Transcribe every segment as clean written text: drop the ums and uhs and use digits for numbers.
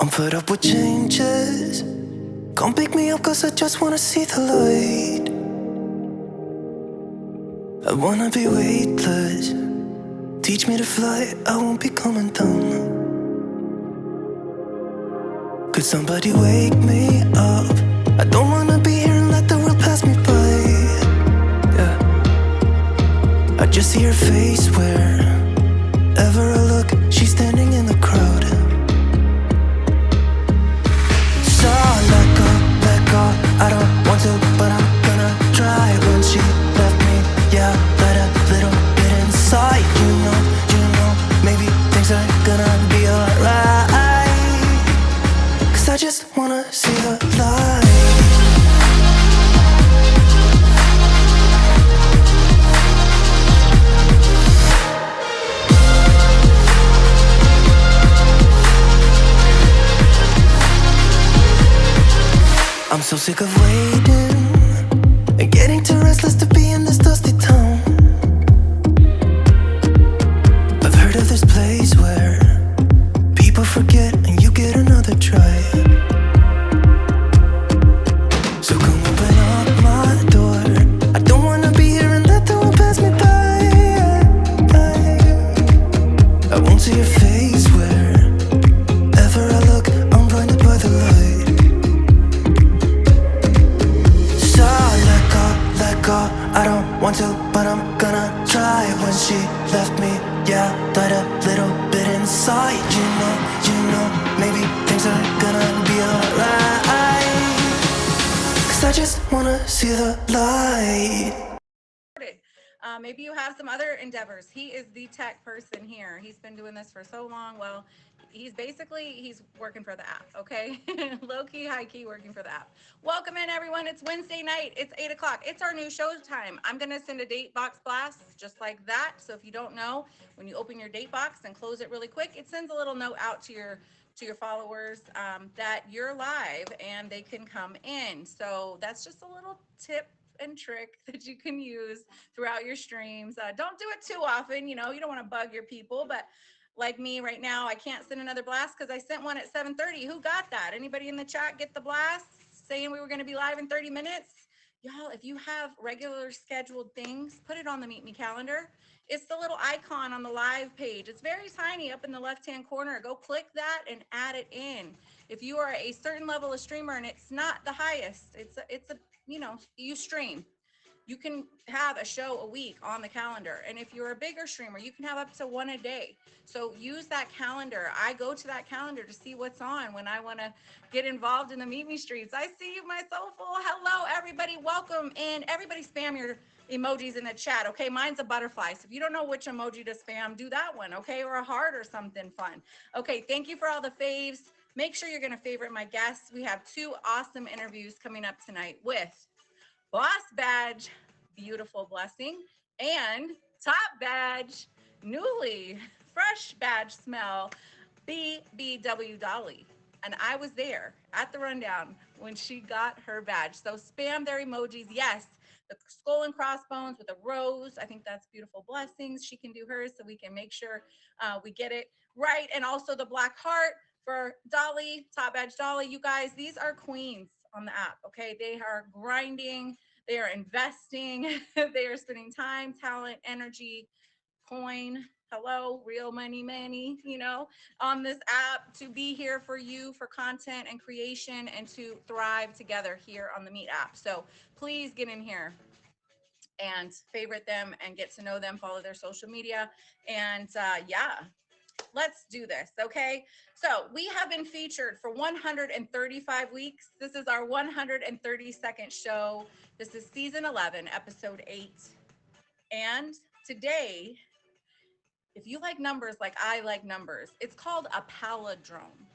I'm fed up with changes. Come pick me up cause I just wanna see the light. I wanna be weightless. Teach me to fly, I won't be coming down. Could somebody wake me up? I don't wanna be here and let the world pass me by. Yeah. I just see her face wherever I look. She's standing in the crowd. So let go, I don't want to, but I'm gonna try. When she left me, yeah, let a little bit inside. You know, maybe things are gonna be alright. Cause I just wanna see the light. I'm so sick of waiting and getting too restless to be in this dusty town. I've heard of this place where people forget and you get another try. So come open up my door. I don't wanna be here and let the world pass me by. I won't see your face wherever I look. I'm blinded by the light. I don't want to, but I'm gonna try. When she left me, yeah, died a little bit inside. You know, maybe things are gonna be alright. Cause I just wanna see the light. Maybe you have some other endeavors. He is the tech person here. He's been doing this for so long. Well, he's working for the app, okay? Low key, high key, working for the app. Welcome in, everyone. It's Wednesday night. It's 8 o'clock. It's our new show time. I'm gonna send a date box blast just like that. So if you don't know, when you open your date box and close it really quick, it sends a little note out to your followers that you're live and they can come in. So that's just a little tip and trick that you can use throughout your streams. Don't do it too often. You know, you don't want to bug your people, but like me right now, I can't send another blast because I sent one at 7:30. Who got that? Anybody in the chat get the blast saying we were going to be live in 30 minutes? Y'all, if you have regular scheduled things, put it on the Meet Me calendar. It's the little icon on the live page. It's very tiny up in the left-hand corner. Go click that and add it in. If you are a certain level of streamer and it's not the highest, it's a you stream, you can have a show a week on the calendar. And if you're a bigger streamer, you can have up to one a day. So use that calendar. I go to that calendar to see what's on when I want to get involved in the Meet Me streets. I see you, my soulful. Hello, everybody. Welcome in. Everybody spam your emojis in the chat. Okay, mine's a butterfly. So if you don't know which emoji to spam, do that one. Okay, or a heart or something fun. Okay, thank you for all the faves. Make sure you're going to favorite my guests. We have two awesome interviews coming up tonight with Boss Badge, Beautiful Blessing, and Top Badge, Newly Fresh Badge Smell, BBW Dolly. And I was there at the rundown when she got her badge. So spam their emojis. Yes, the skull and crossbones with a rose. I think that's Beautiful Blessings. She can do hers so we can make sure we get it right. And also the black heart for Dolly, Top Badge Dolly. You guys, these are queens on the app, okay? They are grinding, they are investing, they are spending time, talent, energy, coin, hello, real money, on this app to be here for you for content and creation and to thrive together here on the Meet app. So please get in here and favorite them and get to know them, follow their social media. And yeah, let's do this, okay? So we have been featured for 135 weeks. This is our 132nd show. This is season 11, episode 8. And today, if you like numbers like I like numbers, it's called a palindrome.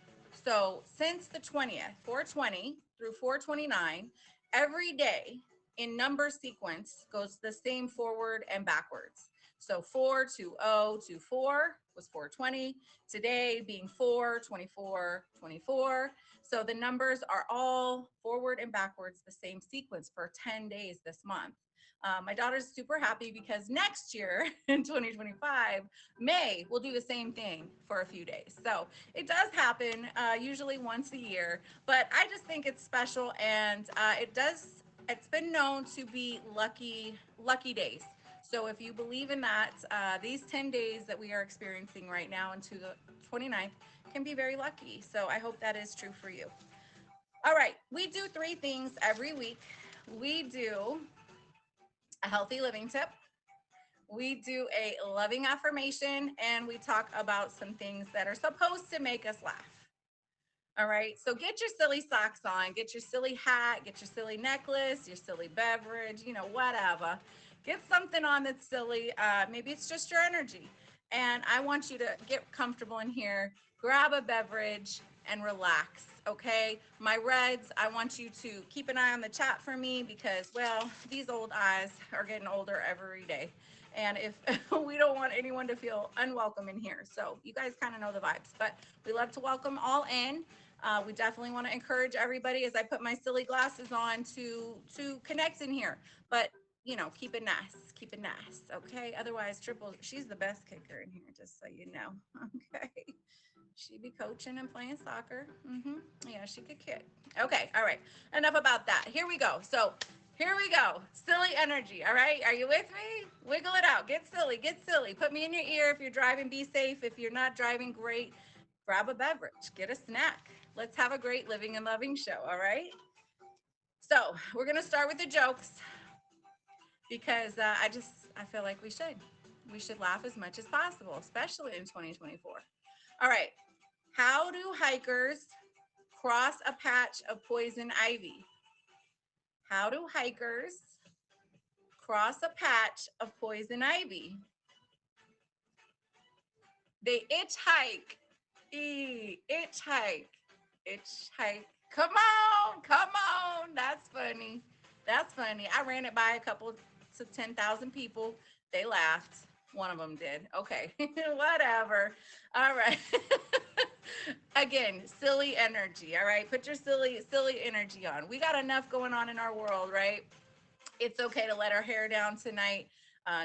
So since the 20th, 420 through 429, every day in number sequence goes the same forward and backwards. So 42024 was 420. Today being 42424. So the numbers are all forward and backwards, the same sequence for 10 days this month. My daughter's super happy because next year in 2025, May, we'll do the same thing for a few days. So it does happen usually once a year, but I just think it's special, and it's been known to be lucky days. So if you believe in that, these 10 days that we are experiencing right now into the 29th can be very lucky. So I hope that is true for you. All right, we do 3 things every week. We do a healthy living tip, we do a loving affirmation, and we talk about some things that are supposed to make us laugh. All right, so get your silly socks on, get your silly hat, get your silly necklace, your silly beverage, whatever. Get something on that's silly. Maybe it's just your energy. And I want you to get comfortable in here, grab a beverage, and relax. Okay, my Reds, I want you to keep an eye on the chat for me because, well, these old eyes are getting older every day. And if we don't want anyone to feel unwelcome in here. So you guys kind of know the vibes, but we love to welcome all in. We definitely want to encourage everybody as I put my silly glasses on to connect in here. But keep it nice, okay? Otherwise, Triple, she's the best kicker in here, just so you know. Okay. She be coaching and playing soccer. Yeah, she could kick. Okay, all right. Enough about that. Here we go. So here we go. Silly energy. All right. Are you with me? Wiggle it out. Get silly. Get silly. Put me in your ear if you're driving. Be safe. If you're not driving, great. Grab a beverage. Get a snack. Let's have a great living and loving show. All right. So we're gonna start with the jokes because I feel like we should. We should laugh as much as possible, especially in 2024. All right. How do hikers cross a patch of poison ivy? How do hikers cross a patch of poison ivy? They hitchhike. Hitchhike. Hitchhike. Come on. Come on. That's funny. That's funny. I ran it by a couple to 10,000 people. They laughed. One of them did. Okay. Whatever. All right. Again, silly energy. All right. Put your silly energy on. We got enough going on in our world, right? It's okay to let our hair down tonight.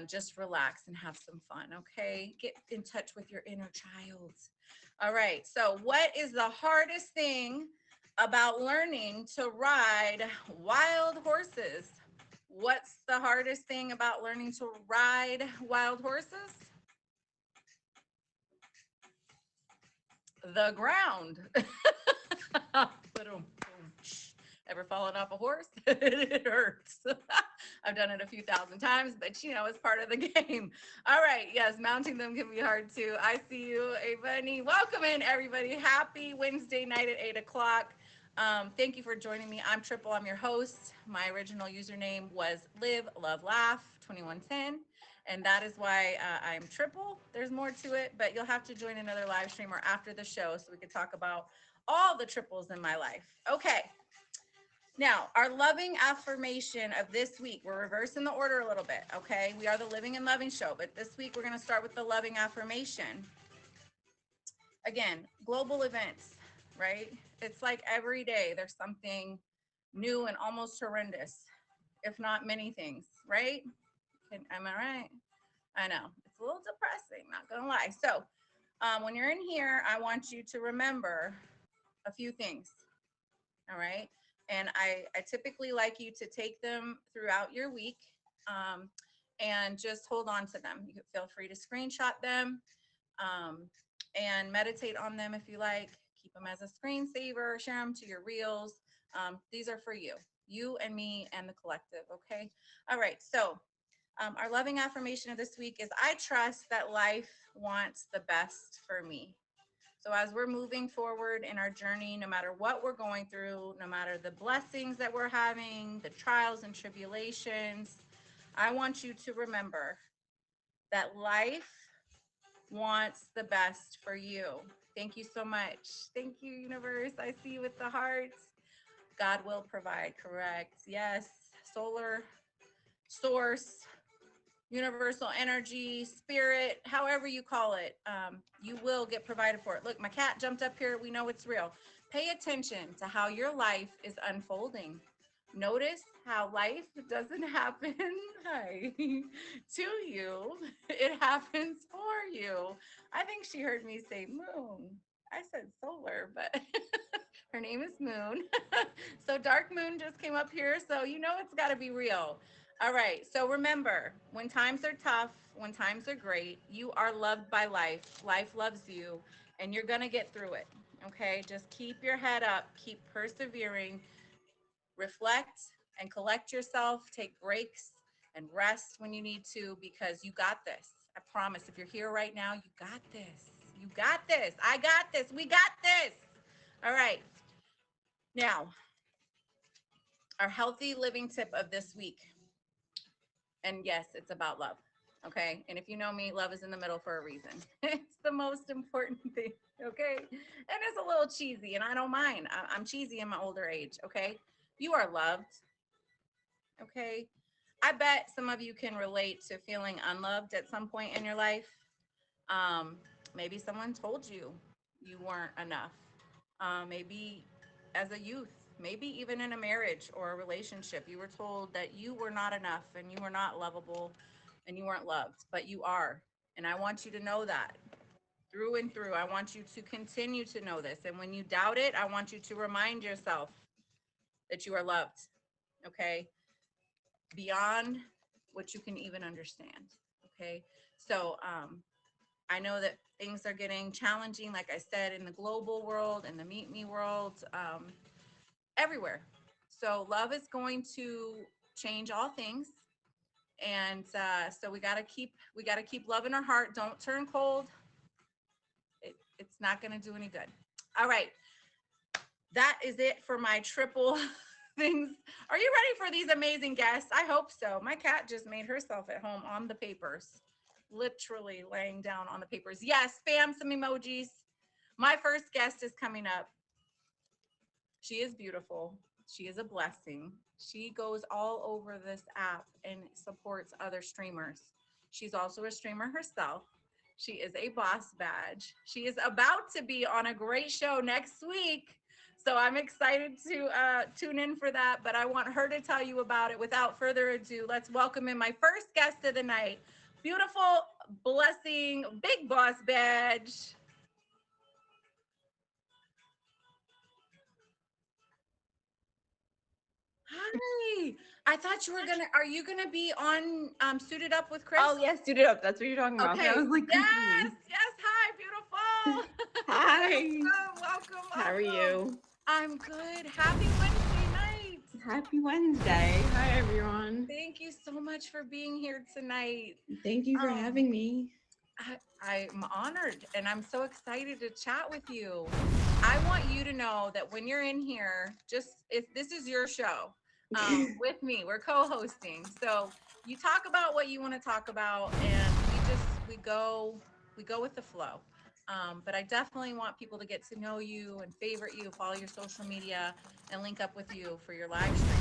Just relax and have some fun. Okay. Get in touch with your inner child. All right. So, what is the hardest thing about learning to ride wild horses? What's the hardest thing about learning to ride wild horses? The ground. Ever fallen off a horse? It hurts. I've done it a few thousand times, but it's part of the game. All right. Yes, mounting them can be hard too. I see you, Avani. Welcome in, everybody. Happy Wednesday night at 8 o'clock. Thank you for joining me. I'm Triple. I'm your host. My original username was Live, Love, Laugh 2110. And that is why I'm Triple. There's more to it, but you'll have to join another live stream or after the show so we can talk about all the triples in my life. Okay. Now, our loving affirmation of this week, we're reversing the order a little bit, okay? We are the Living and Loving Show, but this week we're going to start with the loving affirmation. Again, global events, right? It's like every day there's something new and almost horrendous, if not many things, right? Am I right? I know. It's a little depressing, not going to lie. So when you're in here, I want you to remember a few things, all right? And I typically like you to take them throughout your week and just hold on to them. You can feel free to screenshot them and meditate on them if you like. Keep them as a screensaver, share them to your reels. These are for you and me and the collective, okay? All right, so our loving affirmation of this week is I trust that life wants the best for me. So as we're moving forward in our journey, no matter what we're going through, no matter the blessings that we're having, the trials and tribulations, I want you to remember that life wants the best for you. Thank you so much. Thank you, universe. I see you with the hearts. God will provide, correct? Yes, solar, source, universal energy, spirit, however you call it, you will get provided for it. Look, my cat jumped up here. We know it's real. Pay attention to how your life is unfolding. Notice how life doesn't happen hi, to you, it happens for you. I think she heard me say moon. I said solar, but her name is Moon. So Dark Moon just came up here, so you know it's got to be real. All right, so remember, when times are tough, when times are great, you are loved by life. Life loves you, and you're going to get through it. Okay, just keep your head up, keep persevering, reflect and collect yourself, take breaks and rest when you need to because you got this. I promise. If you're here right now, you got this. You got this. I got this. We got this. All right. Now, our healthy living tip of this week. And yes, it's about love. Okay. And if you know me, love is in the middle for a reason. It's the most important thing. Okay. And it's a little cheesy, and I don't mind. I'm cheesy in my older age. Okay. You are loved. Okay. I bet some of you can relate to feeling unloved at some point in your life. Um, Maybe someone told you you weren't enough. Maybe as a youth, maybe even in a marriage or a relationship, you were told that you were not enough and you were not lovable and you weren't loved, but you are. And I want you to know that through and through. I want you to continue to know this. And when you doubt it, I want you to remind yourself that you are loved. Okay. Beyond what you can even understand. Okay. So I know that things are getting challenging, like I said, in the global world, in the Meet Me world, everywhere. So love is going to change all things. And so we gotta keep love in our heart. Don't turn cold. It's not gonna do any good. All right. That is it for my triple things. Are you ready for these amazing guests? I hope so. My cat just made herself at home on the papers, literally laying down on the papers. Yes, spam some emojis. My first guest is coming up. She is beautiful. She is a blessing. She goes all over this app and supports other streamers. She's also a streamer herself. She is a boss badge. She is about to be on a great show next week. So I'm excited to tune in for that, but I want her to tell you about it. Without further ado, let's welcome in my first guest of the night, beautiful, blessing, big boss badge. Hi. I thought you were gonna. Are you gonna be on Suited Up with Chris? Oh yes, suited up. That's what you're talking about. Okay. I was like, Yes. confused. Yes. Hi, beautiful. Hi. Welcome. How are you? I'm good. Happy Wednesday night. Happy Wednesday. Hi everyone. Thank you so much for being here tonight. Thank you for having me. I'm honored and I'm so excited to chat with you. I want you to know that when you're in here, just if this is your show with me, we're co-hosting. So you talk about what you want to talk about, and we go with the flow. But I definitely want people to get to know you and favorite you, follow your social media, and link up with you for your live stream.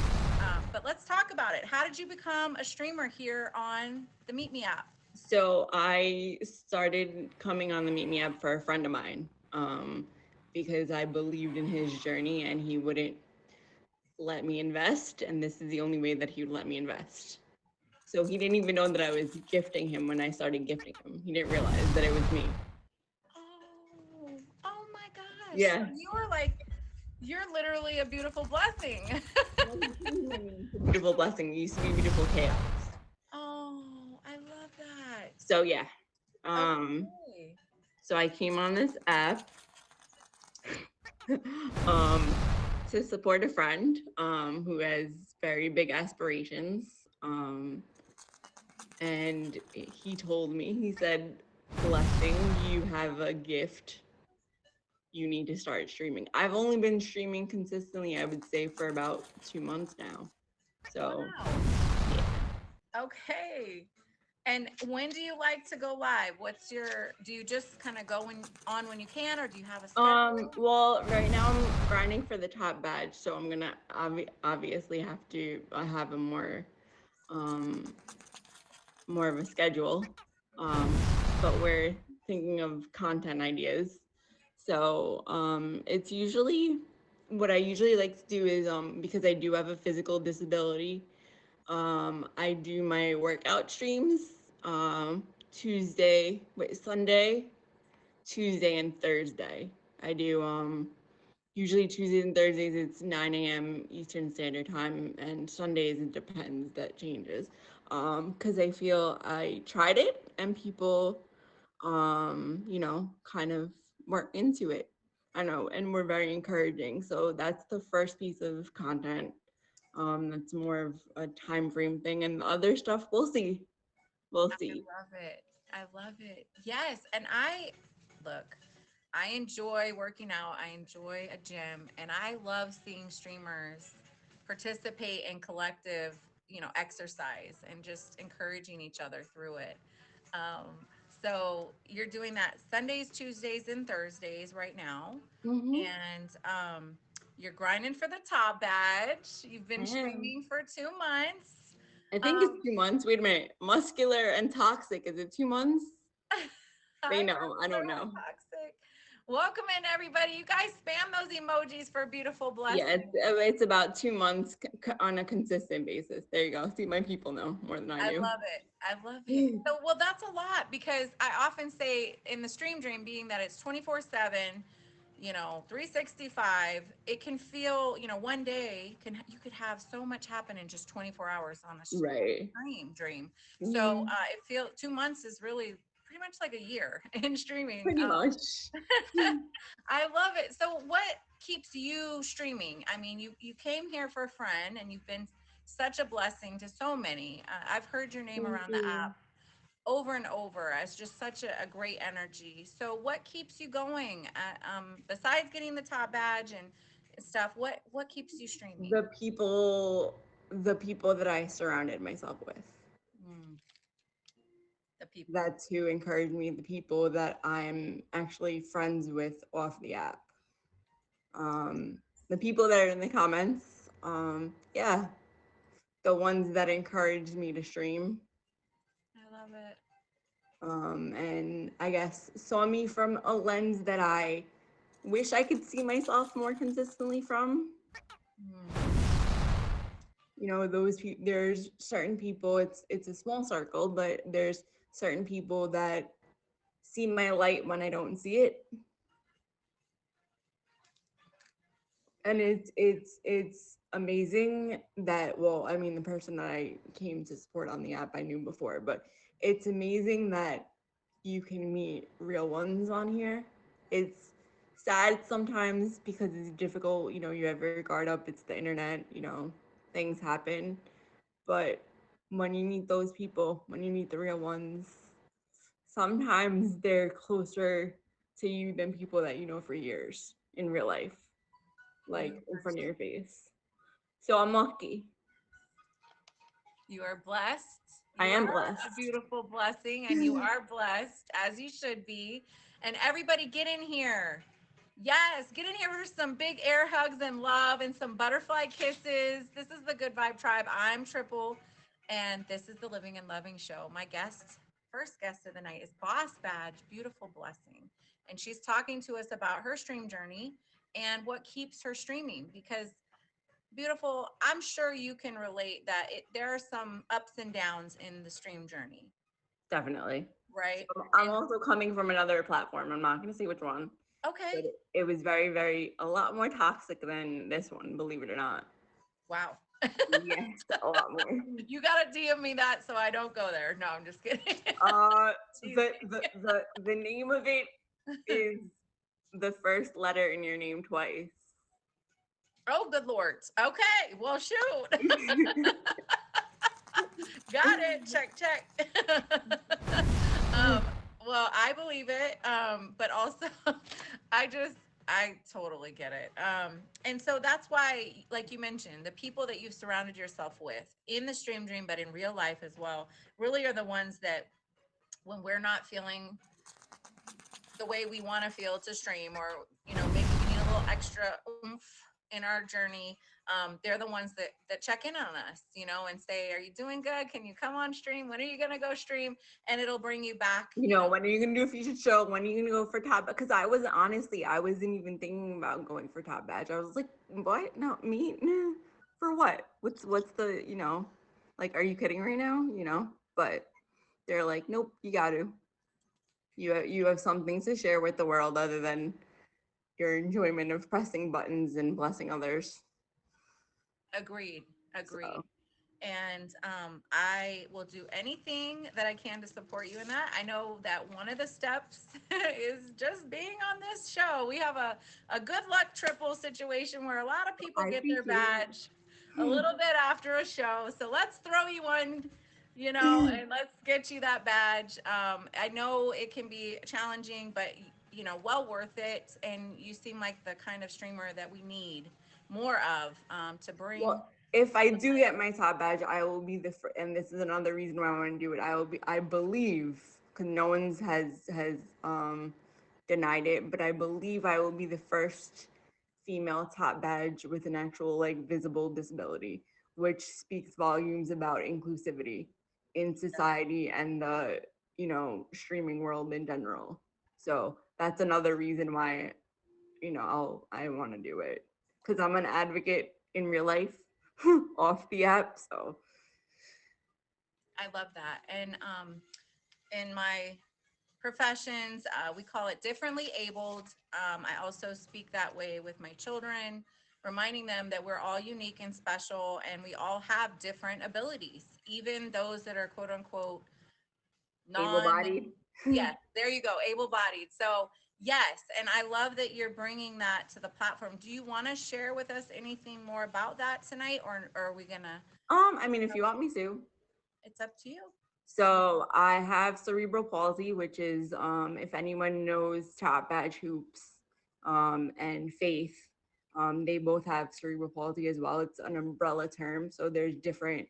But let's talk about it. How did you become a streamer here on the Meet Me app? So I started coming on the Meet Me app for a friend of mine because I believed in his journey and he wouldn't let me invest, and this is the only way that he would let me invest. So he didn't even know that I was gifting him when I started gifting him. He didn't realize that it was me. Oh my gosh. Yeah. You're literally a beautiful blessing. Beautiful blessing. It used to be beautiful chaos. Oh, I love that. So yeah. Okay. So I came on this app to support a friend who has very big aspirations. And he told me, he said, "Blessing, you have a gift. You need to start streaming." I've only been streaming consistently, I would say, for about 2 months now. So, Wow. Okay. And when do you like to go live? Do you just kind of go on when you can, or do you have a schedule? well, right now I'm grinding for the top badge, so I'm gonna obviously have to have a more of a schedule. But we're thinking of content ideas. So it's usually what I usually like to do is because I do have a physical disability, I do my workout streams Sunday, Tuesday and Thursday. I do usually Tuesdays and Thursdays it's 9 a.m. Eastern Standard Time, and Sundays it depends, that changes. Because I feel I tried it and people kind of weren't into it. I know, and we're very encouraging. So that's the first piece of content. That's more of a time frame thing, and the other stuff we'll see. We'll I see. love it. I love it. Yes. And look, I enjoy working out. I enjoy a gym, and I love seeing streamers participate in collective, exercise and just encouraging each other through it. Um, so you're doing that Sundays, Tuesdays, and Thursdays right now. Mm-hmm. And you're grinding for the top badge. You've been I am. streaming for 2 months. I think it's Um, 2 months. Wait a minute. Muscular and toxic. Is it 2 months? They I know. I don't know. toxic. Welcome in, everybody. You guys spam those emojis for beautiful Yeah, blessings. it's about 2 months on a consistent basis. There you go. See, my people know more than I I do. love it. I love it. So, well, that's a lot because I often say in the stream dream, being that it's 24/7, 365, it can feel, one day you could have so much happen in just 24 hours on a Right. dream. So, Mhm. it feels 2 months is really pretty much like a year in streaming. Pretty much. I love it. So what keeps you streaming? I mean, you came here for a friend and you've been such a blessing to so many. I've heard your name Thank around the you. app over and over as just such a great energy. So what keeps you going? Besides getting the top badge and stuff, what keeps you streaming? The people that I surrounded myself with. Mm, the people. That's who encouraged me, the people that I'm actually friends with off the app. The people that are in the comments, yeah, the ones that encouraged me to stream. I love it. And I guess saw me from a lens that I wish I could see myself more consistently from. Mm, There's certain people, it's a small circle, but there's certain people that see my light when I don't see it. And it's amazing that, well, I mean, the person that I came to support on the app I knew before, but it's amazing that you can meet real ones on here. It's sad sometimes because it's difficult, you have your guard up, it's the internet, things happen. But when you meet those people, when you meet the real ones, sometimes they're closer to you than people that you know for years in real life, like in front of your face. So I'm lucky. You are blessed. I You am are blessed. a beautiful blessing, and you are blessed as you should be. And everybody, get in here. Yes, get in here for some big air hugs and love and some butterfly kisses. This is the Good Vibe Tribe. I'm Triple, and this is the Living and Loving Show. My first guest of the night is Boss Badge, beautiful blessing. And she's talking to us about her stream journey and what keeps her streaming because beautiful, I'm sure you can relate that there are some ups and downs in the stream journey, Definitely. right? I'm also coming from another platform. I'm not going to say which one, Okay. but it was very, very, a lot more toxic than this one, believe it or not. Wow. Yes, a lot more. You gotta DM me that so I don't go there. No, I'm just kidding. The name of it is the first letter in your name twice. Oh, good Lord. Okay, well, shoot. Got it. Check. Well, I believe it. But also, I totally get it. And so that's why, like you mentioned, the people that you've surrounded yourself with in the stream dream, but in real life as well, really are the ones that when we're not feeling the way we want to feel to stream, or maybe we need a little extra oomph in our journey, they're the ones that check in on us, you know, and say, are you doing good? Can you come on stream? When are you gonna go stream? And it'll bring you back, You know, when are you gonna do a featured show? When are you gonna go for top? Because I wasn't even thinking about going for top badge. I was like, what? No, me? For what? What's the, you know, like, are you kidding right now? You know? But they're like, nope, you got to. You have something to share with the world other than your enjoyment of pressing buttons and blessing others. agreed, agreed. So And I will do anything that I can to support you in that. I know that one of the steps is just being on this show. We have a good luck triple situation where a lot of people I get their appreciate it. badge a little bit after a show. So let's throw you one, you know, and let's get you that badge. I know it can be challenging, but you know, well worth it. And you seem like the kind of streamer that we need more of, to bring. Well, if I do get my top badge, I will be the first, and this is another reason why I want to do it. I believe, because no one's has denied it, but I believe I will be the first female top badge with an actual like visible disability, which speaks volumes about inclusivity in society and the, you know, streaming world in general. So that's another reason why, you know, I want to do it, because I'm an advocate in real life off the app. So I love that. And in my professions, we call it differently abled. I also speak that way with my children, reminding them that we're all unique and special and we all have different abilities, even those that are quote unquote non, able-bodied. yes, there you go, able bodied. So, yes, and I love that you're bringing that to the platform. Do you want to share with us anything more about that tonight, or are we going to? I mean, if you want me to. It's up to you. So I have cerebral palsy, which is, if anyone knows Top Badge Hoops, and Faith, they both have cerebral palsy as well. It's an umbrella term, so there's different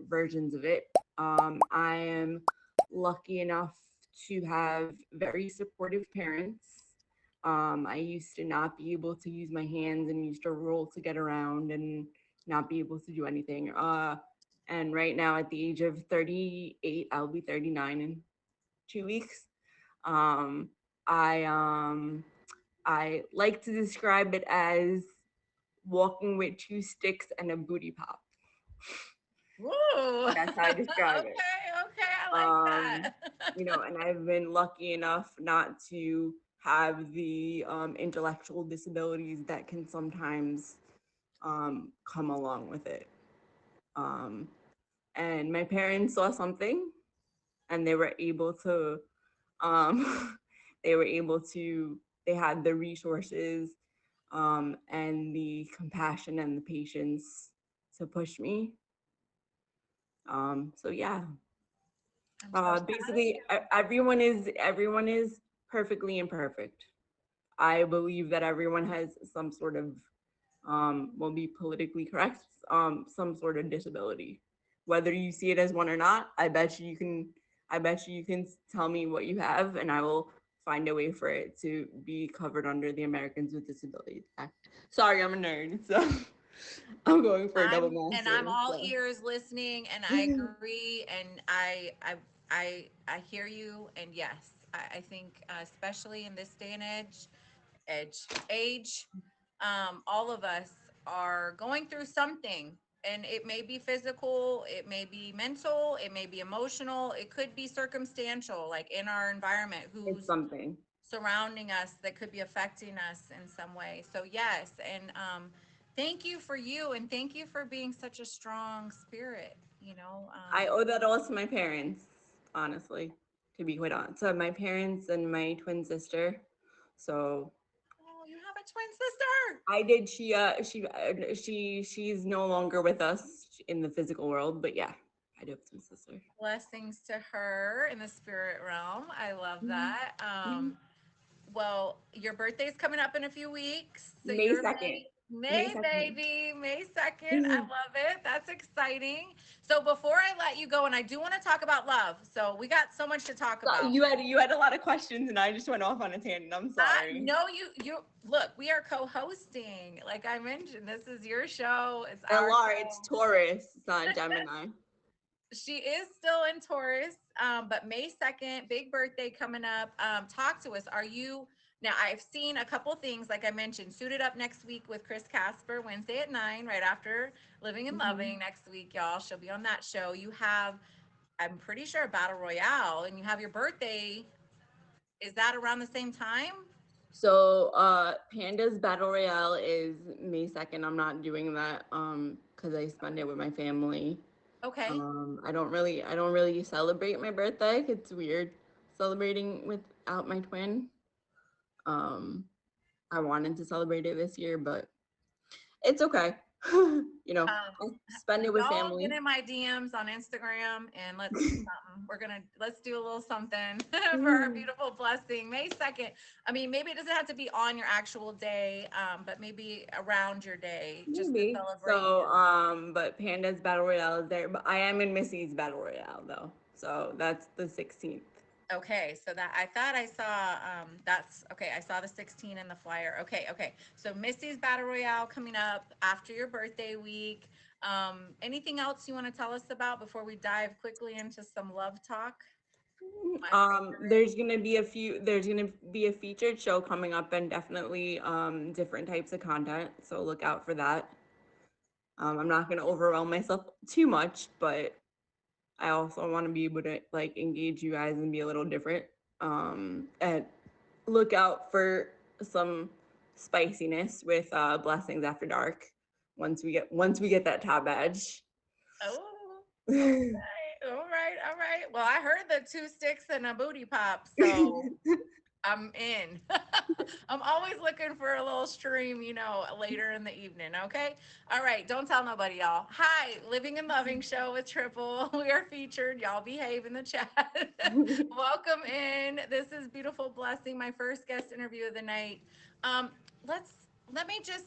versions of it. I am lucky enough to have very supportive parents. I used to not be able to use my hands and used to roll to get around and not be able to do anything. And right now, at the age of 38, I'll be 39 in 2 weeks. Um, I like to describe it as walking with two sticks and a booty pop. Woo. That's how I describe Okay, it. okay, I like that. You know, and I've been lucky enough not to have the intellectual disabilities that can sometimes come along with it. And my parents saw something, and they were able to, they were able to, they had the resources and the compassion and the patience to push me. So yeah. I'm so proud of Basically, you. everyone is perfectly imperfect. I believe that everyone has some sort of, will be politically correct, some sort of disability. Whether you see it as one or not, I bet you can tell me what you have, and I will find a way for it to be covered under the Americans with Disabilities Act. Sorry, I'm a nerd, so I'm going for a double And master. I'm all So. ears listening, and I agree, and I hear you, and yes, I think especially in this day and age, all of us are going through something, and it may be physical, it may be mental, it may be emotional, it could be circumstantial, like in our environment, It's who's something. surrounding us that could be affecting us in some way. So yes, and thank you for you, and thank you for being such a strong spirit. You know, I owe that all to my parents, honestly, to be quite honest. So my parents and my twin sister. So oh, you have a twin sister. I did. She's no longer with us in the physical world, but yeah, I do have a twin sister. Blessings to her in the spirit realm. I love Mhm. that. Mhm. Well, your birthday's coming up in a few weeks, so May you're 2nd. May May 2nd. baby, May 2nd. I love it. That's exciting. So before I let you go, and I do want to talk about love. So we got so much to talk So about. you had a lot of questions and I just went off on a tangent. I'm sorry. No, you look, we are co-hosting. Like I mentioned, this is your show. It's And our Laura, it's show. Taurus, it's not Gemini. She is still in Taurus, but May 2nd, big birthday coming up. Talk to us. Are you now? I've seen a couple things, like I mentioned, suited up next week with Chris Casper, Wednesday at 9, right after Living and Mhm. Loving next week, y'all. She'll be on that show. You have, I'm pretty sure, a battle royale, and you have your birthday. Is that around the same time? So Panda's Battle Royale is May 2nd. I'm not doing that because I spend it with my family. Okay. I don't really celebrate my birthday. It's weird celebrating without my twin. Um I wanted to celebrate it this year, but it's okay. You know, Um, I spend it with y'all get family. in my DMs on Instagram and let's do something. Let's do a little something for our Mhm. beautiful blessing. May 2nd. I mean, maybe it doesn't have to be on your actual day, but maybe around your day just to Maybe. celebrate So, you. but Panda's Battle Royale is there, but I am in Missy's Battle Royale though. So that's the 16th. Okay, so that I thought I saw that's okay. I saw the 16 in the flyer. Okay, okay. So Missy's Battle Royale coming up after your birthday week. Anything else you want to tell us about before we dive quickly into some love talk? My favorite. There's gonna be a featured show coming up and definitely different types of content. So look out for that. I'm not gonna overwhelm myself too much, but I also want to be able to like engage you guys and be a little different. And look out for some spiciness with Blessings After Dark once we get that top badge. Oh, okay. All right. All right. Well, I heard the two sticks and a booty pop, so I'm in. I'm always looking for a little stream, later in the evening. Okay. All right. Don't tell nobody, y'all. Hi, Living and Loving show with Triple. We are featured. Y'all behave in the chat. Welcome in. This is Beautiful Blessing, my first guest interview of the night. Um, let's let me just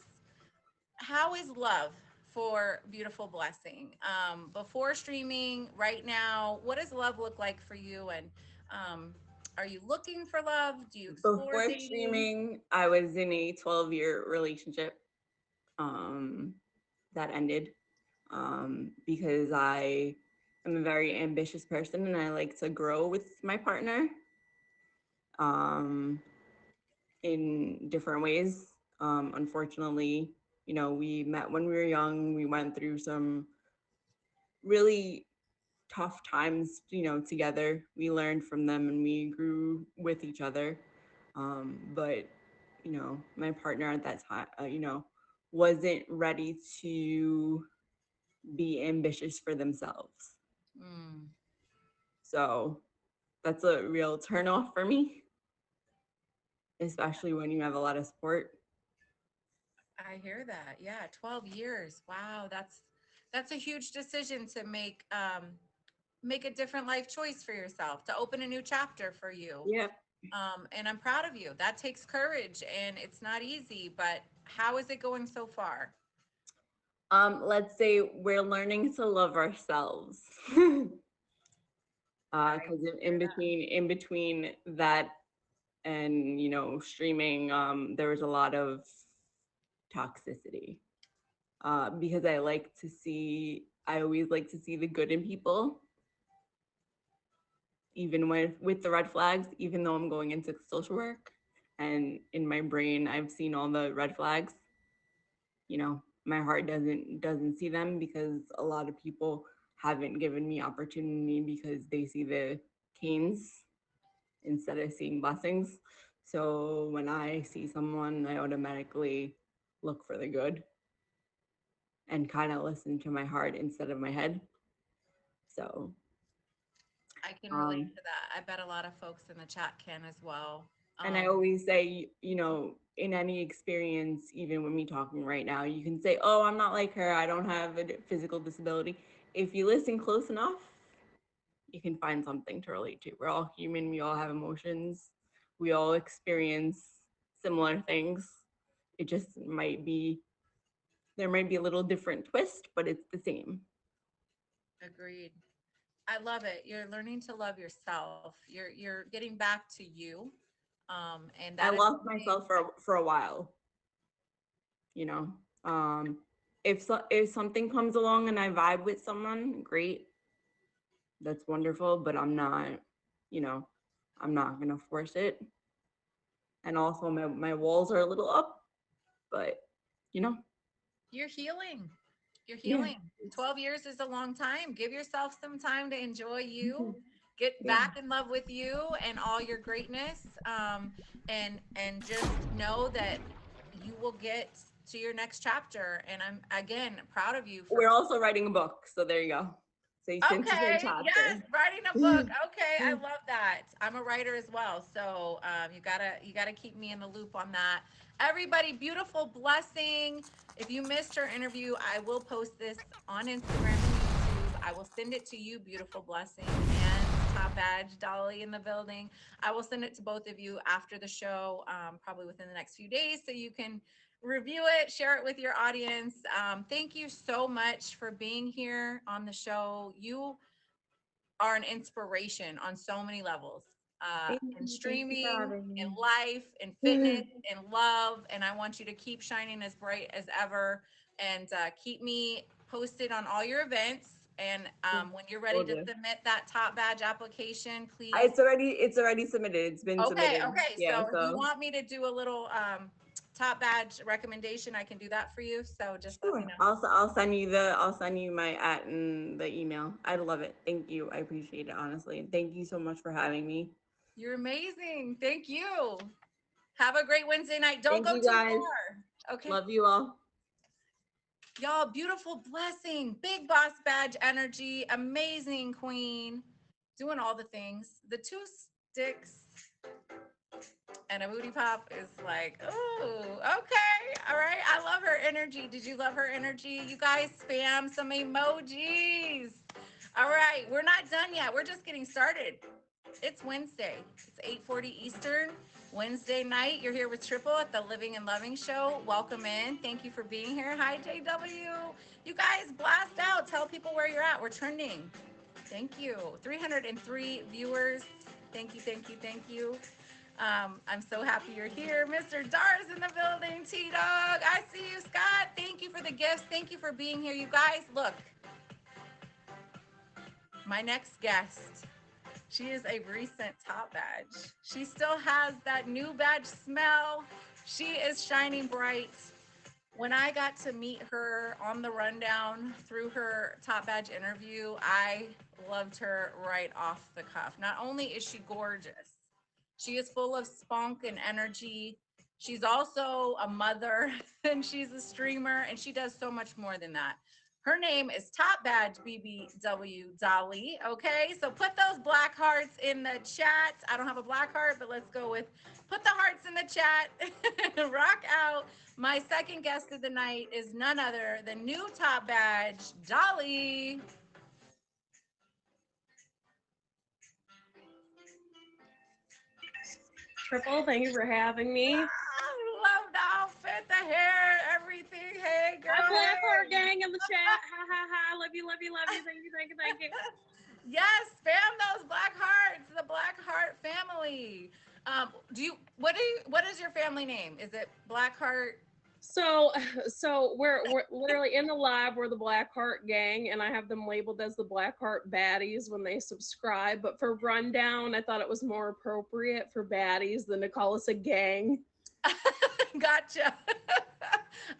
how is love for Beautiful Blessing? Before streaming, right now, what does love look like for you? And um, are you looking for love? Do you explore Before dating? streaming, I was in a 12-year relationship um, that ended because I am a very ambitious person and I like to grow with my partner um, in different ways. Unfortunately, we met when we were young. We went through some really tough times, together. We learned from them and we grew with each other. But my partner at that time, wasn't ready to be ambitious for themselves. Mm, So that's a real turnoff for me, especially when you have a lot of support. I hear that. Yeah, 12 years. Wow, that's a huge decision to make a different life choice for yourself, to open a new chapter for you. Yeah. And I'm proud of you. That takes courage and it's not easy, but how is it going so far? Let's say we're learning to love ourselves. I Because hear that. in between that and streaming, there was a lot of toxicity. Because I always like to see the good in people, even with the red flags, even though I'm going into social work and in my brain I've seen all the red flags. My heart doesn't see them because a lot of people haven't given me opportunity because they see the canes instead of seeing blessings. So when I see someone, I automatically look for the good and kind of listen to my heart instead of my head. So, I can relate um, to that. I bet a lot of folks in the chat can as well. and I always say, in any experience, even with me talking right now, you can say, oh, I'm not like her. I don't have a physical disability. If you listen close enough, you can find something to relate to. We're all human. We all have emotions. We all experience similar things. It just might be There might be a little different twist, but it's the same. Agreed. I love it. You're learning to love yourself. You're getting back to you. And I that is lost something. myself for a while, you know. If something comes along and I vibe with someone, great. That's wonderful, but I'm not, you know, I'm not gonna force it. And also my walls are a little up, but you know, You're healing. You're yeah. healing. 12 years is a long time. Give yourself some time to enjoy you. Mhm. Get Yeah. back in love with you and all your greatness. And just know that you will get to your next chapter. And I'm again proud of you for We're also writing a book, so there you go. So since you said okay. Yes, chapter. writing a book. Okay, I love that. I'm a writer as well, so you gotta keep me in the loop on that. Everybody, beautiful blessing. If you missed her interview, I will post this on Instagram and YouTube. I will send it to you, beautiful blessing, and Top Badge Dolly in the building. I will send it to both of you after the show, probably within the next few days, so you can review it, share it with your audience. Thank you so much for being here on the show. You are an inspiration on so many levels, Thank in you. Thank you for streaming, having in me. life, in fitness, in love. And I want you to keep shining as bright as ever and keep me posted on all your events. And when you're ready Will to do. submit that Top Badge application, please. It's already submitted. It's been Okay, submitted. okay. Yeah, So if you want me to do a little Top Badge recommendation, I can do that for you. So just let me sure. know. I'll send you my and the email. I love it. Thank you. I appreciate it, honestly. And thank you so much for having me. You're amazing. Thank you. Have a great Wednesday night. Don't Thank go you too guys. far. Okay. Love you all. Y'all, beautiful blessing. Big boss badge energy. Amazing queen. Doing all the things. The 2 sticks and a booty pop is like, oh, okay. All right. I love her energy. Did you love her energy? You guys spam some emojis. All right. We're not done yet. We're just getting started. It's Wednesday. It's 8:40 Eastern. Wednesday night. You're here with Triple at the Living and Loving Show. Welcome in. Thank you for being here. Hi, JW. You guys blast out. Tell people where you're at. We're trending. Thank you. 303 viewers. Thank you, thank you, thank you. I'm so happy you're here. Mr. Dar's in the building. T-Dog. I see you, Scott. Thank you for the gifts. Thank you for being here. You guys, look. My next guest. She is a recent Top Badge. She still has that new badge smell. She is shining bright. When I got to meet her on the rundown through her Top Badge interview, I loved her right off the cuff. Not only is she gorgeous, she is full of spunk and energy. She's also a mother and she's a streamer and she does so much more than that. Her name is Top Badge BBW Dolly. Okay, so put those black hearts in the chat. I don't have a black heart, but let's go with put the hearts in the chat. Rock out. My second guest of the night is none other than new Top Badge Dolly. Triple, thank you for having me. I love the outfit, the hair, everything. Hey, girl. My Black Heart hey. gang in the chat. Ha ha ha. Love you, love you, love you. Thank you, thank you, thank you. Yes, spam those black hearts, the Black Heart family. What is your family name? Is it Black Heart? So we're literally in the lab. We're the Black Heart gang, and I have them labeled as the Black Heart baddies when they subscribe. But for rundown, I thought it was more appropriate for baddies than to call us a gang. Gotcha.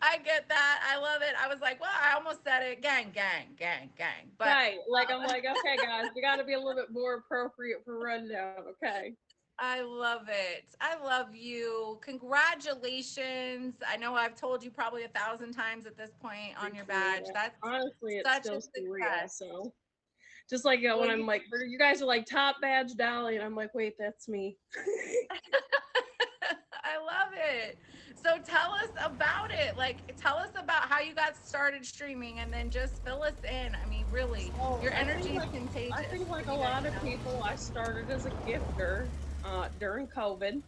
I get that. I love it. I was like, well, I almost said it. Gang, gang, gang, gang. But Right. Like I'm like, okay, guys, we got to be a little bit more appropriate for rundown. Okay. I love it. I love you. Congratulations. I know I've told you probably 1,000 times at this point on your badge. That's honestly, it's such still a surreal. success. So just like when I'm like, you guys are like Top Badge Dolly, and I'm like, wait, that's me. I love it. So tell us about it. Like, tell us about how you got started streaming, and then just fill us in. I mean, really, your energy is contagious. I think like a lot of people, I started as a gifter during COVID.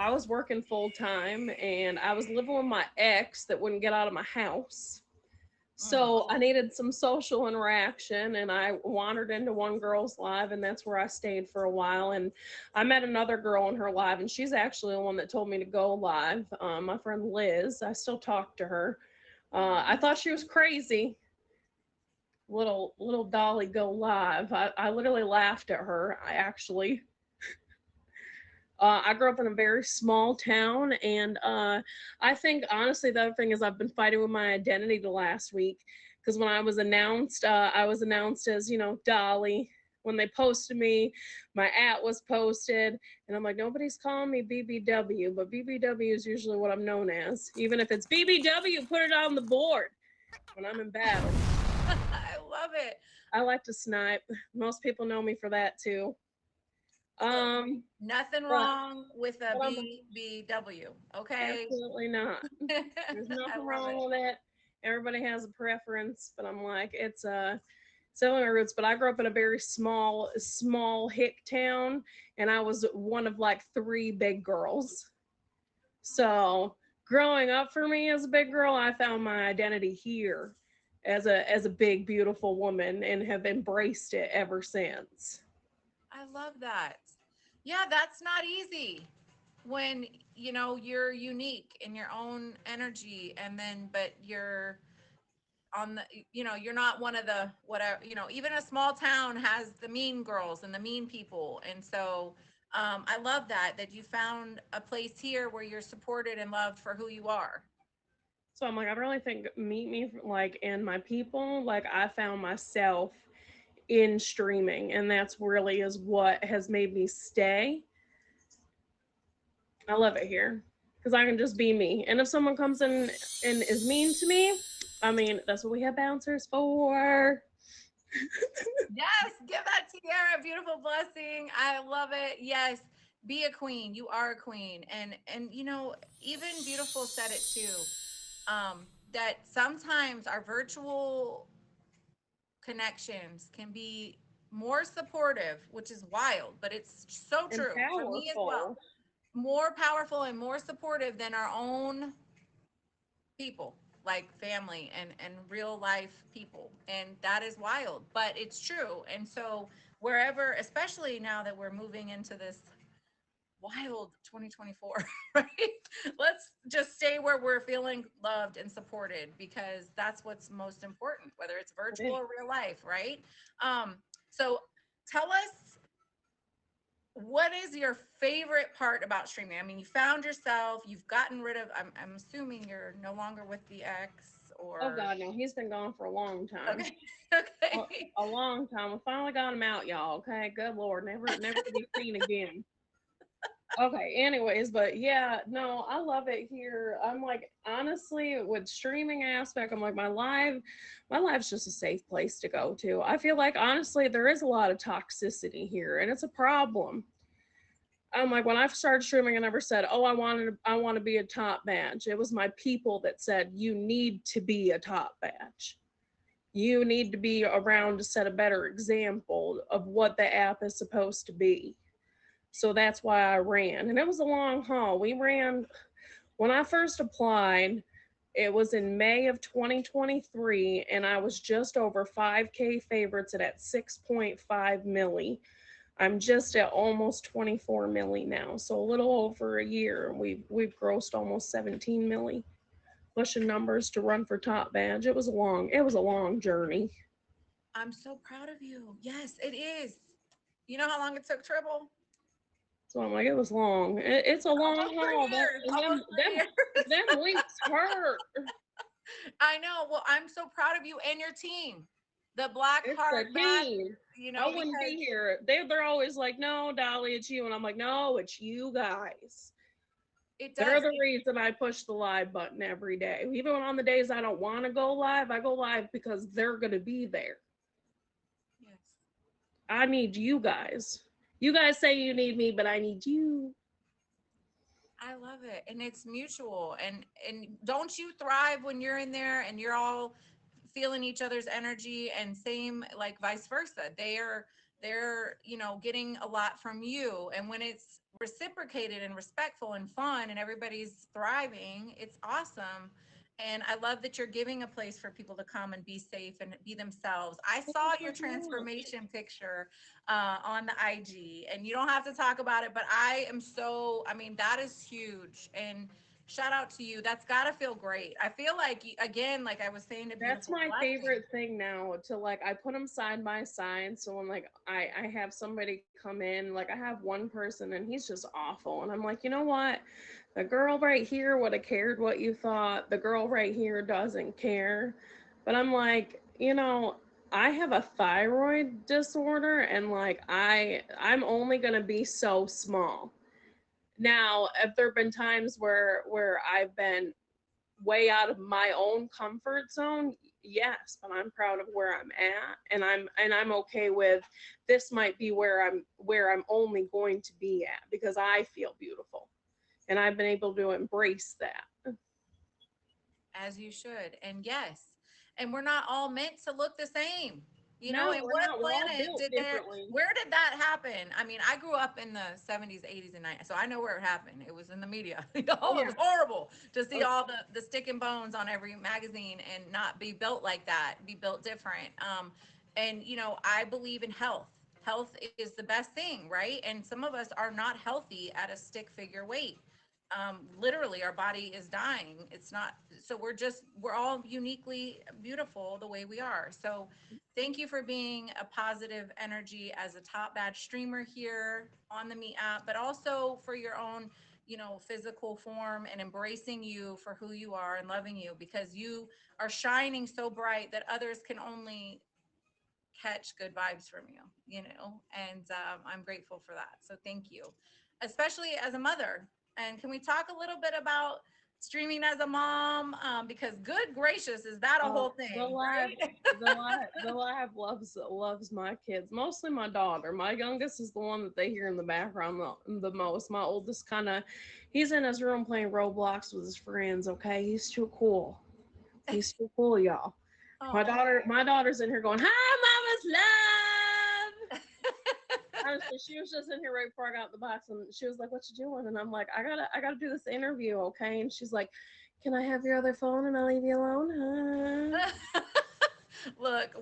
I was working full time and I was living with my ex that wouldn't get out of my house. Mm. So I needed some social interaction and I wandered into one girl's live and that's where I stayed for a while. And I met another girl in her live and she's actually the one that told me to go live. My friend Liz, I still talk to her. I thought she was crazy. Little Dolly go live. I literally laughed at her. I grew up in a very small town, and I think honestly, the other thing is I've been fighting with my identity the last week because when I was announced as Dolly. When they posted me, my was posted, and I'm like, nobody's calling me BBW, but BBW is usually what I'm known as. Even if it's BBW, put it on the board when I'm in battle. I love it. I like to snipe. Most people know me for that too. Nothing But, wrong with a but I'm BBW, okay? absolutely not. There's I nothing love wrong it. with it. Everybody has a preference, but I'm like, it's selling my roots. But I grew up in a very small hick town, and I was one of like 3 big girls. So growing up for me as a big girl, I found my identity here as a big, beautiful woman and have embraced it ever since. I love that. Yeah, that's not easy when you're unique in your own energy, and then but you're on the you're not one of the whatever, even a small town has the mean girls and the mean people. And so I love that you found a place here where you're supported and loved for who you are. So I'm like, I really think meet me like and my people, like I found myself in streaming, and that's really is what has made me stay. I love it here because I can just be me. And if someone comes in and is mean to me, I mean, that's what we have bouncers for. Yes, give that Tiara a beautiful blessing. I love it. Yes, be a queen. You are a queen. And even Beautiful said it too. That sometimes our virtual connections can be more supportive, which is wild, but it's so And true for me as well. powerful. More powerful and more supportive than our own people, like family and real life people. And that is wild, but it's true. And so wherever, especially now that we're moving into this wild 2024, right? Let's just stay where we're feeling loved and supported, because that's what's most important, whether it's virtual or real life, right? So tell us, what is your favorite part about streaming? I mean, you found yourself, you've gotten rid of, I'm assuming you're no longer with the ex, Oh or God, no, he's been gone for a long time. okay. Okay. A long time. We finally got him out, y'all. Okay, good Lord, never to be seen again. Okay, anyways, but yeah, no, I love it here. I'm like, honestly, with streaming aspect, I'm like, my life's just a safe place to go to. I feel like honestly there is a lot of toxicity here and it's a problem. I'm like, when I started streaming, I never said, oh, I want to be a top badge. It was my people that said, you need to be a top badge. You need to be around to set a better example of what the app is supposed to be. So that's why I ran. And it was a long haul. We ran, when I first applied, it was in May of 2023, and I was just over 5K favorites at 6.5 milli. I'm just at almost 24 milli now. So a little over a year, we've grossed almost 17 milli, pushing numbers to run for top badge. It was a long journey. I'm so proud of you. Yes, it is. You know how long it took, Triple? So I'm like, it was long. It's a long Almost haul. 3 years. Almost 3 years. Them weeks hurt. I know. Well, I'm so proud of you and your team. The Black It's the Heart Bad, team. I wouldn't because be here. They're always like, no, Dolly, it's you. And I'm like, no, it's you guys. it They're does. the reason I push the live button every day. Even on the days I don't want to go live, I go live because they're going to be there. Yes. I need you guys. You guys say you need me, but I need you. I love it. And it's mutual. And don't you thrive when you're in there and you're all feeling each other's energy, and same like vice versa. they're, you know, getting a lot from you. And when it's reciprocated and respectful and fun and everybody's thriving, it's awesome. And I love that you're giving a place for people to come and be safe and be themselves. I Thank saw you your so much. transformation picture on the IG, and you don't have to talk about it, but I am so, I mean, that is huge. And shout out to you. That's got to feel great. I feel like, again, like I was saying to That's Beautiful my Blessing. favorite thing now, to like I put them side by side. So when like I have somebody come in, like I have one person and he's just awful, and I'm like, you know what, the girl right here would have cared what you thought, the girl right here doesn't care. But I'm like, you know, I have a thyroid disorder, and like I'm only gonna be so small. Now if there have been times where I've been way out of my own comfort zone, yes, but I'm proud of where I'm at, and I'm okay with this might be where I'm only going to be at because I feel beautiful, and I've been able to embrace that. As you should. And yes, and we're not all meant to look the same. You know, No, in we're what not. We're all planet built did there, differently. where did that happen? I mean, I grew up in the 70s, 80s, and 90s, so I know where it happened. It was in the media. Oh Oh, it yeah. was horrible to see Oh, all the stick and bones on every magazine and not be built like that, be built different. And, you know, I believe in health. Health is the best thing, right? And some of us are not healthy at a stick figure weight. Literally our body is dying. It's not, so we're all uniquely beautiful the way we are. So thank you for being a positive energy as a top badge streamer here on the Meet app, but also for your own, you know, physical form and embracing you for who you are and loving you, because you are shining so bright that others can only catch good vibes from you, you know, and I'm grateful for that. So thank you, especially as a mother. And can we talk a little bit about streaming as a mom? Because good gracious, is that a whole the thing, live, right? the live loves my kids. Mostly my daughter. My youngest is the one that they hear in the background the most. My oldest he's in his room playing Roblox with his friends. Okay, he's too cool. He's too cool, y'all. My Oh, daughter, my daughter's in here going, "Hi, mama's love." Honestly, she was just in here right before I got the box, and she was like, "What you doing?" And I'm like, I gotta do this interview, okay?" And she's like, "Can I have your other phone and I'll leave you alone?" Huh? look,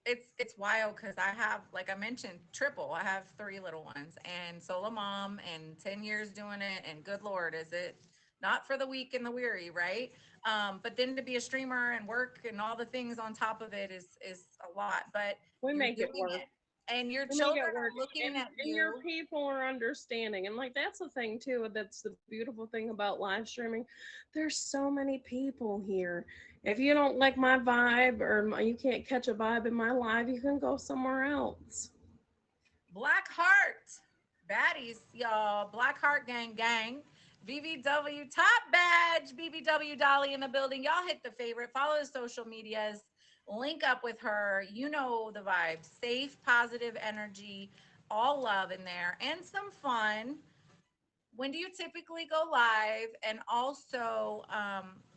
it's wild because I have, like I mentioned, triple. I have three little ones and solo mom and 10 years doing it. And good Lord, is it not for the weak and the weary, right? But then to be a streamer and work and all the things on top of it is a lot. But We you're make it doing work. it, and your We make children it work, are looking and at your you. people are understanding, and like that's the thing too. That's the beautiful thing about live streaming. There's so many people here. If you don't like my vibe, or you can't catch a vibe in my live, you can go somewhere else. Black Heart baddies, y'all. Black Heart gang gang. BBW top badge. BBW Dolly in the building. Y'all hit the favorite. Follow the social medias. Link up with her. You know the vibes. Safe, positive energy. All love in there and some fun. When do you typically go live? And also,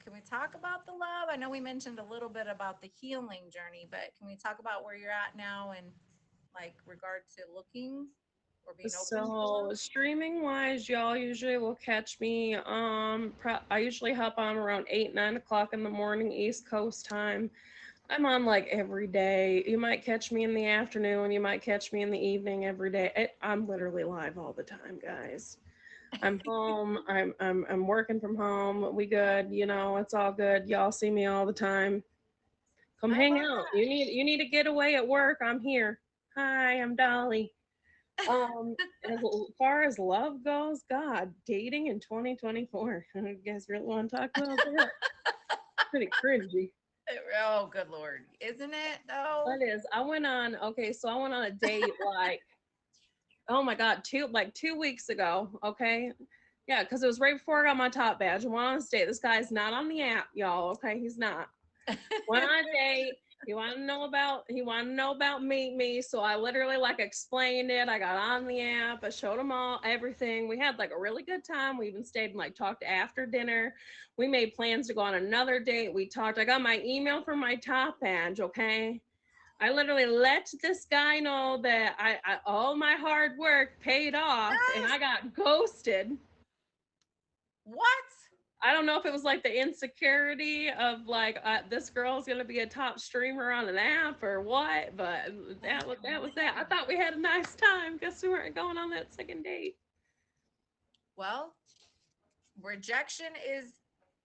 can we talk about the love? I know we mentioned a little bit about the healing journey, but can we talk about where you're at now and like regard to looking or being open to So love? streaming wise, y'all usually will catch me. I usually hop on around 8, 9 o'clock in the morning, East Coast time. I'm on like every day. You might catch me in the afternoon. You might catch me in the evening every day. I'm literally live all the time, guys. I'm home. I'm working from home. We good. You know, it's all good. Y'all see me all the time. Come I hang love out. that. You need to get away at work. I'm here. Hi, I'm Dolly. As far as love goes, God, dating in 2024. You guys really want to talk about that? Pretty cringy. Oh, good Lord. Isn't it though? That is. I went on a date like, oh my God, 2 weeks ago. Okay. Yeah, because it was right before I got my top badge. I went on a date. This guy's not on the app, y'all. Okay, he's not. Went on a date. He wanted to know about Meet Me. So I literally like explained it. I got on the app. I showed him all everything. We had like a really good time. We even stayed and like talked after dinner. We made plans to go on another date. We talked. I got my email from my top badge, okay? I literally let this guy know that I all my hard work paid off, and I got ghosted. What? I don't know if it was like the insecurity of like this girl's gonna be a top streamer on an app or what, but that was that. I thought we had a nice time. Guess we weren't going on that second date. Well, rejection is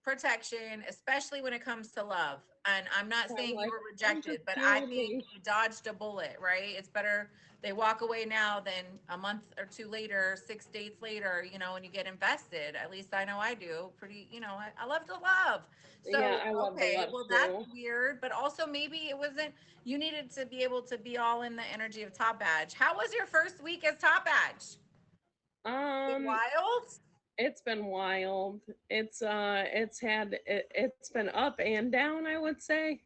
protection, especially when it comes to love. And I'm not I'm saying you like, were I'm just rejected, but I doing think me. you dodged a bullet, right? It's better they walk away now than a month or two later, 6 dates later, you know, and you get invested. At least I know I do. Pretty, you know, I love to love. Yeah, So, I love the okay, love well, that's too. weird, but also maybe it wasn't, you needed to be able to be all in the energy of Top Badge. How was your first week as Top Badge? Um, Wild? it's been wild. It's been up and down, I would say.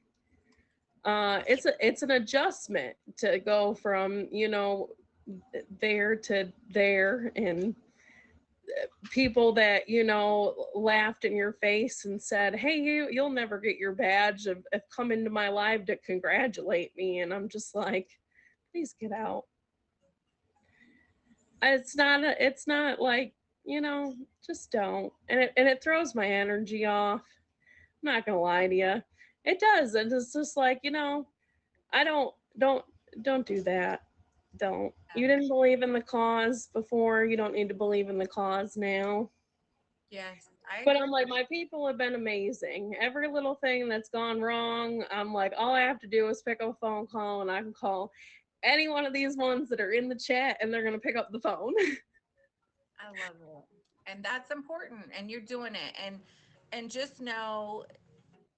It's an adjustment to go from, you know, there to there, and people that, you know, laughed in your face and said, hey, you'll never get your badge, have come into my life to congratulate me, and I'm just like, please get out. It's not like, you know, just don't. And it throws my energy off. I'm not gonna lie to you, it does. And it's just like, you know, I don't do that. Don't. You didn't believe in the cause before, you don't need to believe in the cause now. Yes, I But agree. I'm like, my people have been amazing. Every little thing that's gone wrong, I'm like, all I have to do is pick up a phone call, and I can call any one of these ones that are in the chat, and they're gonna pick up the phone. I love it. And that's important. And you're doing it. And just know,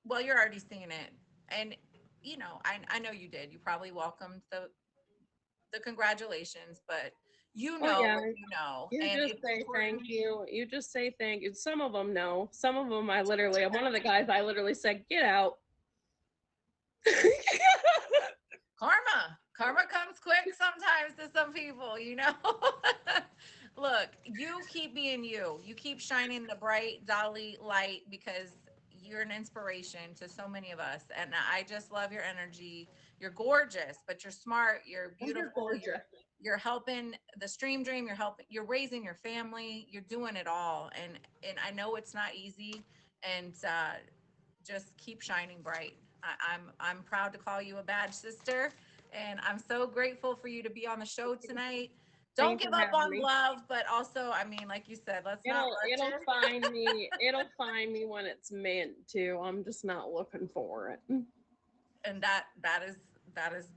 well, you're already seeing it. And you know, I know you did. You probably welcomed the congratulations, but you Oh know yeah, what you know. you And just it's say thank important. you. You just say thank you. Some of them know. Some of them, I literally, one of the guys, I literally said, get out. Karma comes quick sometimes to some people, you know. Look, you keep being you. You keep shining the bright Dolly light, because you're an inspiration to so many of us. And I just love your energy. You're gorgeous, but you're smart, you're You're beautiful, gorgeous. you're helping the Stream Dream, you're raising your family, you're doing it all. And I know it's not easy. And just keep shining bright. I'm proud to call you a badge sister, and I'm so grateful for you to be on the show tonight. Don't Thank you give for up having on me. love, but also, I mean, like you said, let's not rush It'll it. find me. It'll find me when it's meant to. I'm just not looking for it. And And that is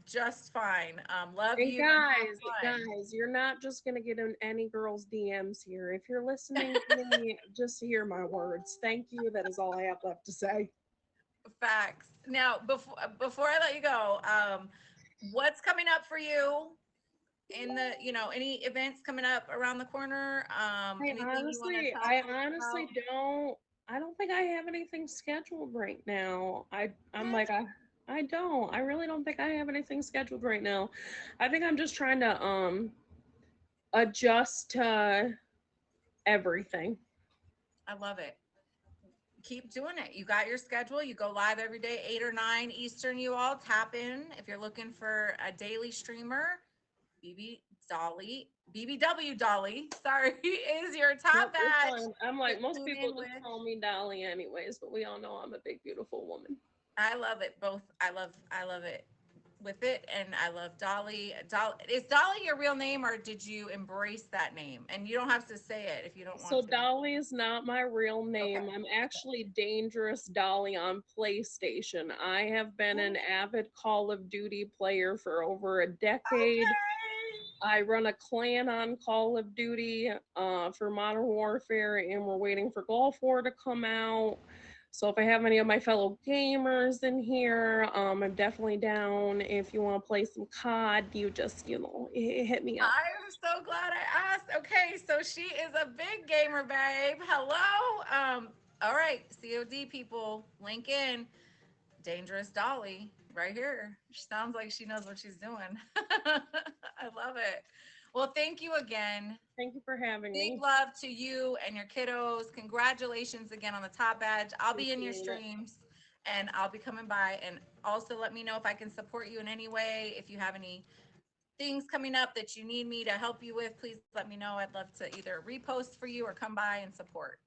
just fine. Love you and guys, have fun. you're not just gonna get in any girl's DMs here. If you're listening to me, just hear my words. Thank you. That is all I have left to say. Facts. Now, before I let you go, what's coming up for you in the, any events coming up around the corner? Anything you want to tell I folks honestly about? don't. I don't think I have anything scheduled right now. I'm Yeah. like I don't. I really don't think I have anything scheduled right now. I think I'm just trying to adjust to everything. I love it. Keep doing it. You got your schedule. You go live every day, 8 or 9 Eastern. You all tap in if you're looking for a daily streamer. BBW Dolly, sorry, is your Nope, top you're badge fine. I'm to like, most tune people in with. just call me Dolly anyways, but we all know I'm a big beautiful woman. I love it. Both. I love it with it, and I love Dolly. Is Dolly your real name, or did you embrace that name? And you don't have to say it if you don't So want to. Dolly is not my real Okay. name. I'm actually Dangerous Dolly on PlayStation. I have been an avid Call of Duty player for over a decade. I run a clan on Call of Duty for Modern Warfare, and we're waiting for Gulf War to come out. So if I have any of my fellow gamers in here, I'm definitely down. If you want to play some COD, you just, hit me up. I'm so glad I asked. Okay, so she is a big gamer, babe. Hello. All right, COD people, link in. Dangerous Dolly right here. She sounds like she knows what she's doing. I love it. Well, thank you again. Thank you for having Big me. love to you and your kiddos. Congratulations again on the top badge. I'll be in your Appreciate it. streams. and I'll be coming by. And also let me know if I can support you in any way. If you have any things coming up that you need me to help you with, please let me know. I'd love to either repost for you or come by and support.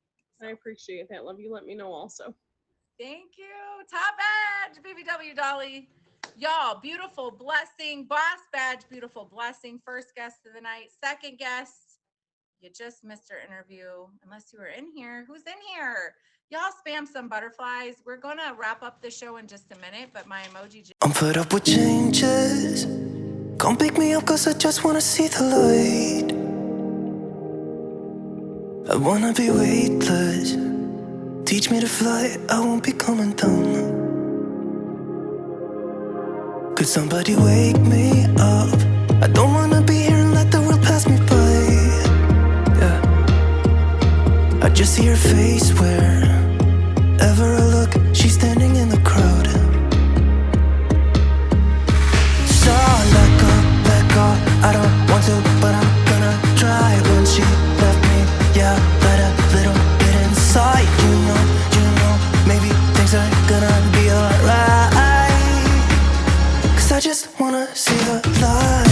I appreciate that. Love you. Let me know also. Thank you. Top badge, BBW Dolly. Y'all, beautiful blessing. Boss badge, beautiful blessing. First guest of the night. Second guest, you just missed our interview. Unless you were in here. Who's in here? Y'all spam some butterflies. We're going to wrap up the show in just a minute, but my emoji. I'm fed up with changes. Come pick me up, cause I just wanna see the light. I wanna be weightless. Teach me to fly, I won't be coming down. Could somebody wake me up? I don't wanna be here and let the world pass me by. Yeah. I just see her face wherever I look. She's standing in the crowd. So let go, I don't want to, but I'm gonna try. When she left me, yeah, let a little bit inside. You know, maybe things are gonna be alright. Cause I just wanna see the light.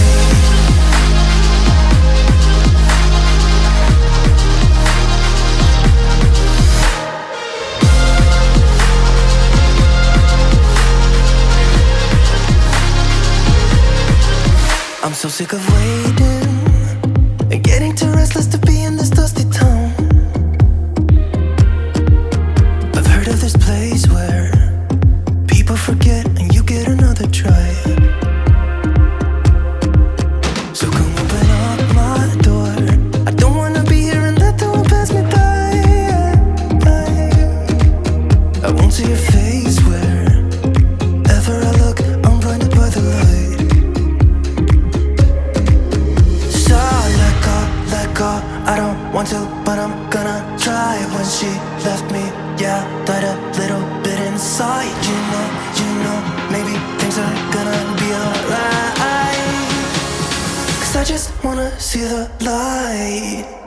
I'm so sick of waiting and getting too restless to be in this dusty town. I've heard of this place where people forget and you get another try. So come open up my door. I don't wanna be here and let the world pass me by. I won't see your face wherever I look. I'm blinded by the light. I don't want to, but I'm gonna try. When she left me, yeah, died a little bit inside. You know, maybe things are gonna be alright. Cause I just wanna see the light.